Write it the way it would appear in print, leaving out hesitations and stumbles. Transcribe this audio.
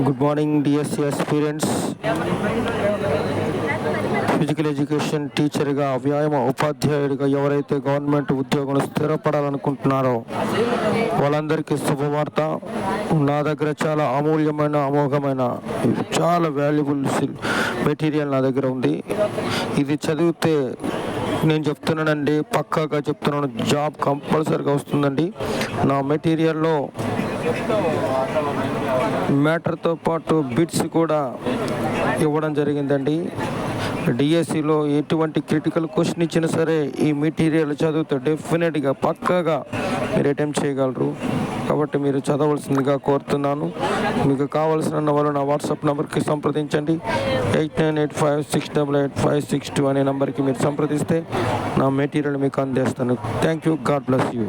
Good morning DSC aspirants. Physical education టీచర్గా, వ్యాయామ ఉపాధ్యాయుడిగా ఎవరైతే గవర్నమెంట్ ఉద్యోగంలో స్థిరపడాలనుకుంటున్నారో వాళ్ళందరికీ శుభవార్త. నా దగ్గర చాలా అమూల్యమైన, అమోఘమైన, చాలా వాల్యుబుల్ మెటీరియల్ నా దగ్గర ఉంది. ఇది చదివితే నేను చెప్తున్నానండి, పక్కాగా చెప్తున్నాను, జాబ్ కంపల్సరీగా వస్తుందండి. నా మెటీరియల్లో మ్యాటర్తో పాటు బిట్స్ కూడా ఇవ్వడం జరిగిందండి. డిఎస్సిలో ఎటువంటి క్రిటికల్ క్వశ్చన్ ఇచ్చినా సరే ఈ మెటీరియల్ చదివితే డెఫినెట్గా పక్కాగా మీరు అటెంప్ట్ చేయగలరు. కాబట్టి మీరు చదవలసిందిగా కోరుతున్నాను. మీకు కావాల్సిన వాళ్ళు నా వాట్సాప్ నెంబర్కి సంప్రదించండి. 8985688562 అనే నెంబర్కి మీరు సంప్రదిస్తే నా మెటీరియల్ మీకు అందేస్తాను. Thank you. God bless you.